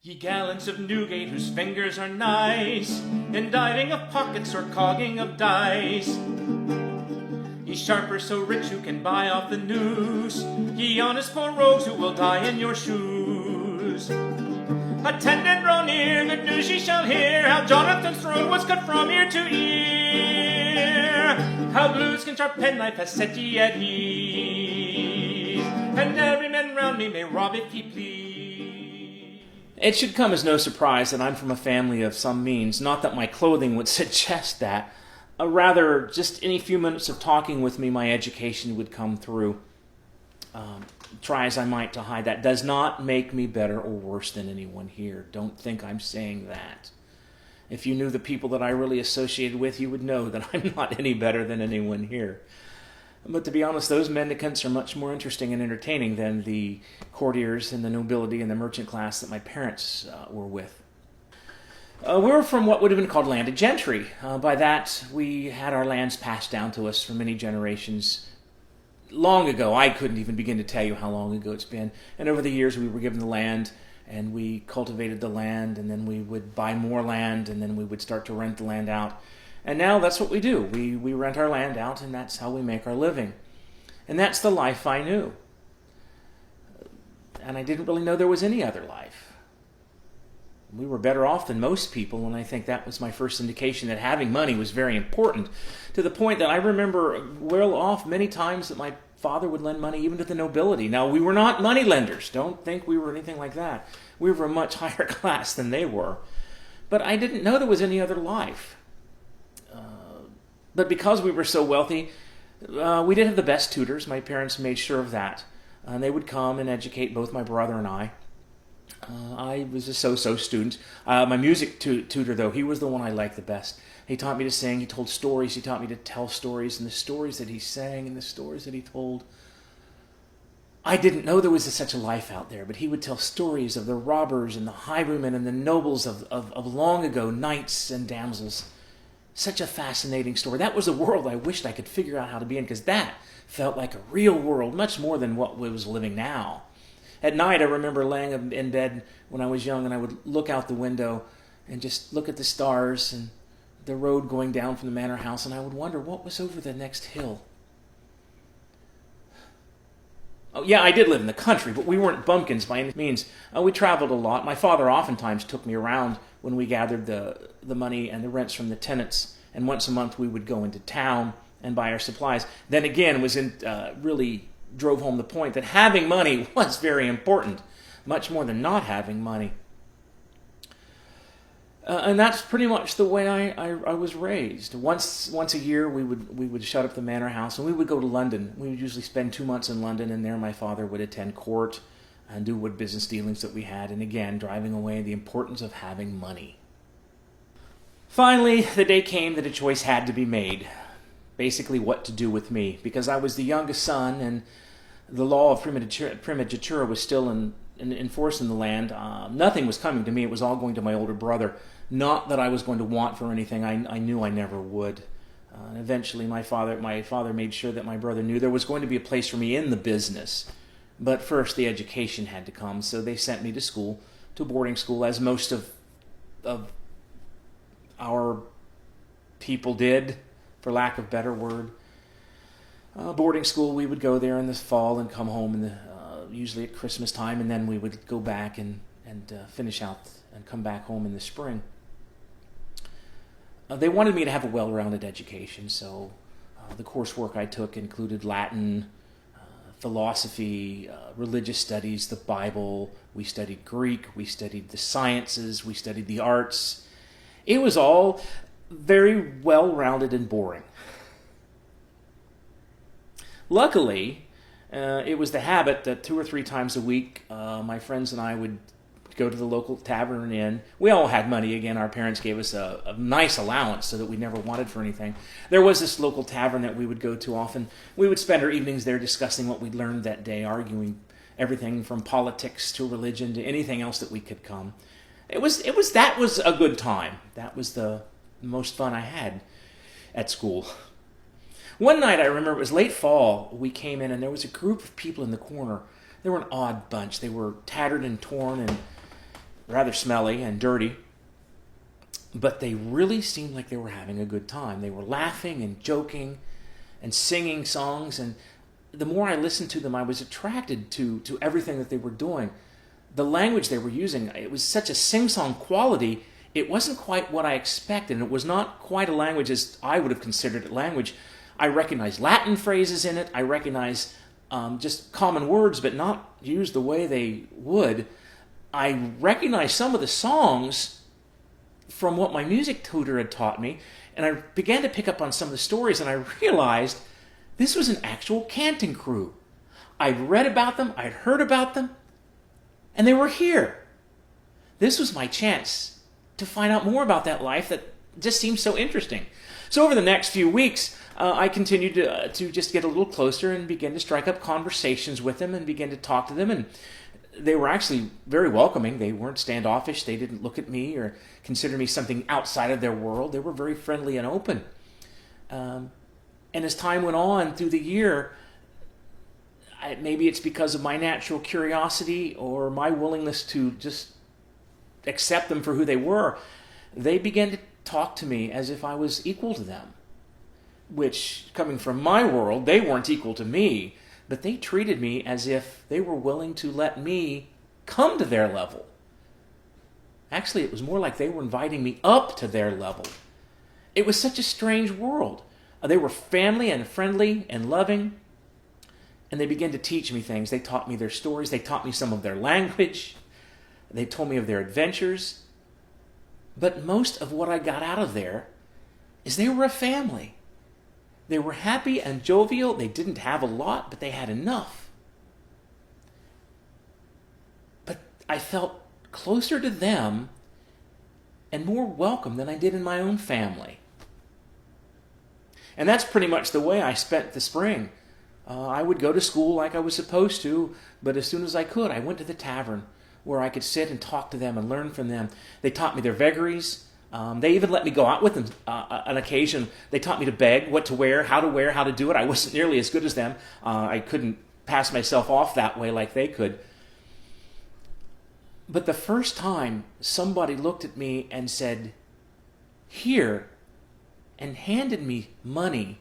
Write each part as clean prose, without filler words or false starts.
Ye gallants of Newgate, whose fingers are nice in diving of pockets or cogging of dice, ye sharpers so rich who can buy off the noose, ye honest poor rogues who will die in your shoes. Attend and draw near, good news ye shall hear, how Jonathan's throat was cut from ear to ear, how Blueskin's sharp penknife has set ye at ease, and every man round me may rob if he please. It should come as no surprise that I'm from a family of some means, not that my clothing would suggest that. Rather, just any few minutes of talking with me, my education would come through. Try as I might to hide that. Does not make me better or worse than anyone here. Don't think I'm saying that. If you knew the people that I really associated with, you would know that I'm not any better than anyone here. But to be honest, those mendicants are much more interesting and entertaining than the courtiers and the nobility and the merchant class that my parents were with. We were from what would have been called landed gentry. By that, we had our lands passed down to us for many generations. Long ago, I couldn't even begin to tell you how long ago it's been. And over the years, we were given the land, and we cultivated the land, and then we would buy more land, and then we would start to rent the land out. And now that's what we do. We rent our land out, and that's how we make our living. And that's the life I knew. And I didn't really know there was any other life. We were better off than most people, and I think that was my first indication that having money was very important, to the point that I remember well off many times that my father would lend money even to the nobility. Now, we were not money lenders. Don't think we were anything like that. We were a much higher class than they were. But I didn't know there was any other life. But because we were so wealthy, we did have the best tutors. My parents made sure of that. And they would come and educate both my brother and I. I was a so-so student. My music tutor, though, he was the one I liked the best. He taught me to sing. He told stories. He taught me to tell stories. And the stories that he sang and the stories that he told, I didn't know there was such a life out there. But he would tell stories of the robbers and the highwaymen and the nobles of long ago, knights and damsels. Such a fascinating story. That was a world I wished I could figure out how to be in, because that felt like a real world, much more than what we was living now. At night, I remember laying in bed when I was young, and I would look out the window and just look at the stars and the road going down from the manor house, and I would wonder what was over the next hill. Oh, yeah, I did live in the country, but we weren't bumpkins by any means. We traveled a lot. My father oftentimes took me around when we gathered the money and the rents from the tenants, and once a month we would go into town and buy our supplies. Then again, really drove home the point that having money was very important, much more than not having money. And that's pretty much the way I was raised. Once a year, we would shut up the manor house, and we would go to London. We would usually spend 2 months in London, and there my father would attend court and do what business dealings that we had, and again, driving away the importance of having money. Finally, the day came that a choice had to be made. Basically, what to do with me, because I was the youngest son, and the law of primogenitura was still in force in the land. Nothing was coming to me. It was all going to my older brother. Not that I was going to want for anything. I knew I never would. And eventually, my father made sure that my brother knew there was going to be a place for me in the business. But first, the education had to come. So they sent me to school, to boarding school, as most of our people did, for lack of a better word. Boarding school, we would go there in the fall and come home usually at Christmas time, and then we would go back and finish out and come back home in the spring. They wanted me to have a well-rounded education, so the coursework I took included Latin, philosophy, religious studies, the Bible. We studied Greek, we studied the sciences, we studied the arts. It was all very well-rounded and boring. Luckily, it was the habit that 2 or 3 times a week, my friends and I would go to the local tavern and inn. We all had money. Again, our parents gave us a nice allowance so that we never wanted for anything. There was this local tavern that we would go to often. We would spend our evenings there discussing what we'd learned that day, arguing everything from politics to religion to anything else that we could come. That was a good time. That was the most fun I had at school. One night, I remember, it was late fall, we came in and there was a group of people in the corner. They were an odd bunch. They were tattered and torn and rather smelly and dirty, but they really seemed like they were having a good time. They were laughing and joking and singing songs, and the more I listened to them, I was attracted to everything that they were doing. The language they were using, it was such a sing-song quality. It wasn't quite what I expected, and it was not quite a language as I would have considered it language. I recognized Latin phrases in it. I recognized just common words, but not used the way they would. I recognized some of the songs from what my music tutor had taught me, and I began to pick up on some of the stories, and I realized this was an actual Canting Crew. I'd read about them, I'd heard about them, and they were here. This was my chance to find out more about that life that just seemed so interesting. So over the next few weeks, I continued to just get a little closer and begin to strike up conversations with them and begin to talk to them. And they were actually very welcoming. They weren't standoffish. They didn't look at me or consider me something outside of their world. They were very friendly and open. And as time went on through the year, maybe it's because of my natural curiosity or my willingness to just accept them for who they were, they began to talk to me as if I was equal to them, which, coming from my world, they weren't equal to me, but they treated me as if they were willing to let me come to their level. Actually, it was more like they were inviting me up to their level. It was such a strange world. They were family and friendly and loving, and they began to teach me things. They taught me their stories. They taught me some of their language. They told me of their adventures. But most of what I got out of there is they were a family. They were happy and jovial. They didn't have a lot, but they had enough. But I felt closer to them and more welcome than I did in my own family. And that's pretty much the way I spent the spring. I would go to school like I was supposed to, but as soon as I could, I went to the tavern where I could sit and talk to them and learn from them. They taught me their vagaries. They even let me go out with them on occasion. They taught me to beg, what to wear, how to do it. I wasn't nearly as good as them. I couldn't pass myself off that way like they could. But the first time somebody looked at me and said, "Here," and handed me money,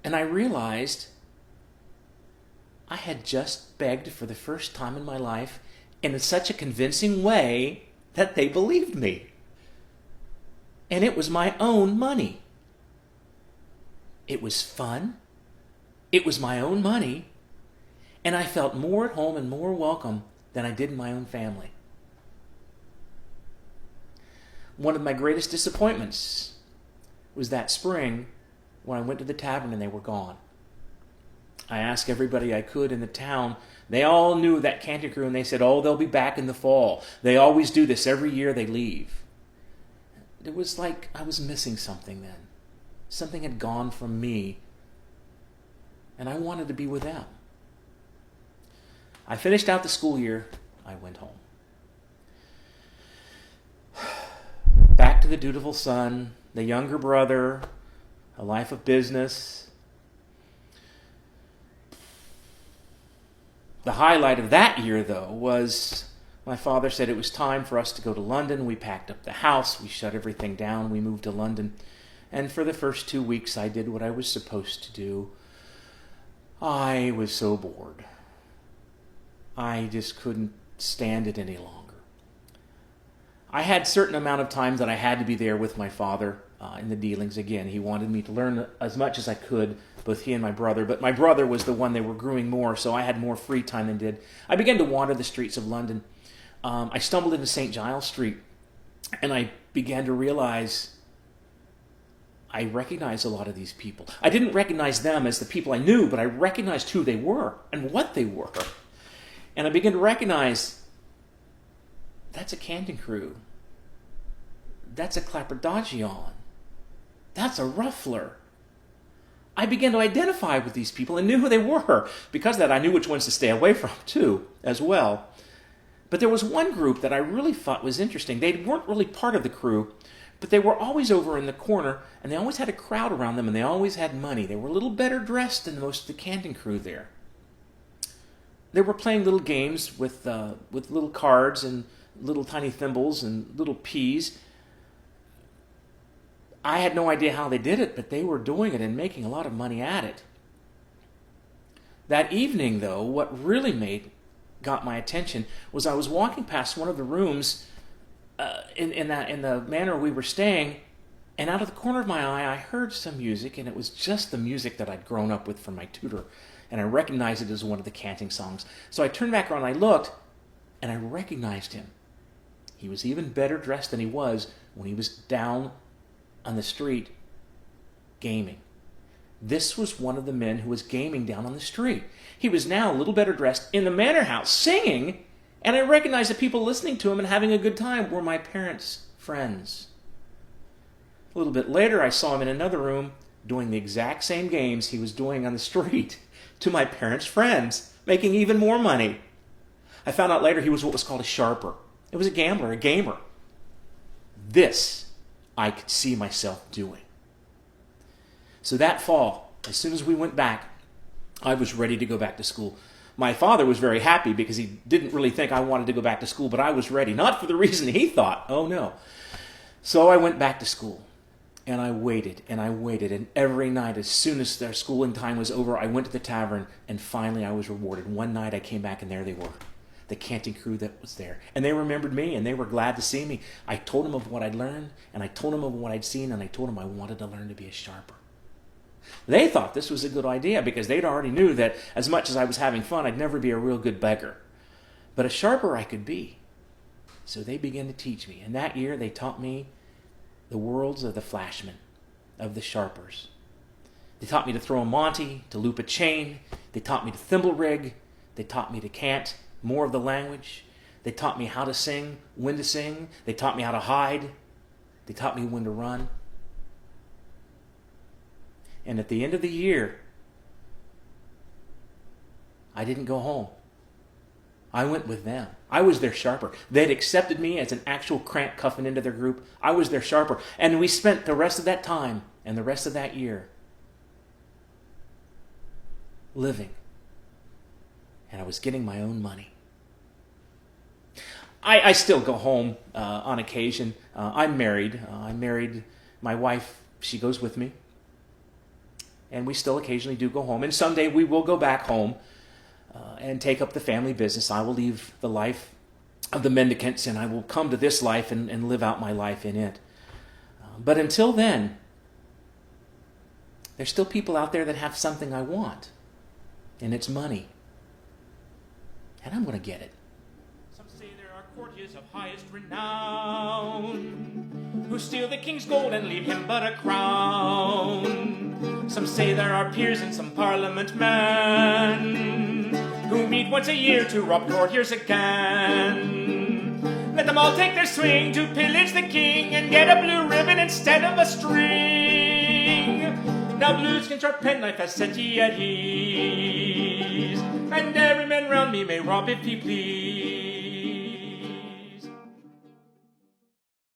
and I realized I had just begged for the first time in my life in such a convincing way that they believed me. And it was my own money. It was fun. It was my own money. And I felt more at home and more welcome than I did in my own family. One of my greatest disappointments was that spring when I went to the tavern and they were gone. I asked everybody I could in the town. They all knew that Canting Crew, and they said, "Oh, they'll be back in the fall. They always do this. Every year they leave." It was like I was missing something then. Something had gone from me, and I wanted to be with them. I finished out the school year. I went home. Back to the dutiful son, the younger brother, a life of business. The highlight of that year, though, was my father said it was time for us to go to London. We packed up the house. We shut everything down. We moved to London. And for the first 2 weeks, I did what I was supposed to do. I was so bored. I just couldn't stand it any longer. I had a certain amount of time that I had to be there with my father in the dealings. Again, he wanted me to learn as much as I could, both he and my brother. But my brother was the one they were grooming more, so I had more free time than did. I began to wander the streets of London. I stumbled into St. Giles Street, and I began to realize I recognized a lot of these people. I didn't recognize them as the people I knew, but I recognized who they were and what they were. And I began to recognize, that's a Canting Crew. That's a Clapperdogeon. That's a Ruffler. I began to identify with these people and knew who they were. Because of that, I knew which ones to stay away from, too, as well. But there was one group that I really thought was interesting. They weren't really part of the crew, but they were always over in the corner, and they always had a crowd around them, and they always had money. They were a little better dressed than most of the Canting Crew there. they were playing little games with little cards and little tiny thimbles and little peas. I had no idea how they did it, but they were doing it and making a lot of money at it. That evening, though, what really got my attention was I was walking past one of the rooms in the manor we were staying, and out of the corner of my eye, I heard some music, and it was just the music that I'd grown up with from my tutor, and I recognized it as one of the canting songs. So I turned back around, and I looked, and I recognized him. He was even better dressed than he was when he was down on the street gaming. This was one of the men who was gaming down on the street. He was now a little better dressed in the manor house singing, and I recognized the people listening to him and having a good time were my parents' friends. A little bit later, I saw him in another room doing the exact same games he was doing on the street to my parents' friends, making even more money. I found out later he was what was called a sharper. It was a gambler, a gamer. This I could see myself doing. So that fall, as soon as we went back, I was ready to go back to school. My father was very happy because he didn't really think I wanted to go back to school, but I was ready. Not for the reason he thought. Oh, no. So I went back to school, and I waited, and every night, as soon as their schooling time was over, I went to the tavern, and finally I was rewarded. One night I came back, and there they were, the Canting Crew that was there. And they remembered me, and they were glad to see me. I told them of what I'd learned, and I told them of what I'd seen, and I told them I wanted to learn to be a sharper. They thought this was a good idea because they'd already knew that as much as I was having fun, I'd never be a real good beggar. But a sharper I could be. So they began to teach me. And that year they taught me the worlds of the flashmen, of the sharpers. They taught me to throw a monty, to loop a chain. They taught me to thimblerig. They taught me to cant more of the language. They taught me how to sing, when to sing. They taught me how to hide. They taught me when to run. And at the end of the year, I didn't go home. I went with them. I was their sharper. They'd accepted me as an actual crank cuffing into their group. I was their sharper. And we spent the rest of that time and the rest of that year living. And I was getting my own money. I still go home on occasion. I'm married. My wife, she goes with me. And we still occasionally do go home. And someday we will go back home and take up the family business. I will leave the life of the mendicants and I will come to this life and live out my life in it. But until then, there's still people out there that have something I want. And it's money. And I'm going to get it. Some say there are courtiers of highest renown who steal the king's gold and leave him but a crown. Some say there are peers and some parliament men who meet once a year to rob courtiers again. Let them all take their swing to pillage the king and get a blue ribbon instead of a string. Now blueskin sharp penknife has set ye at ease, and every man round me may rob if he please.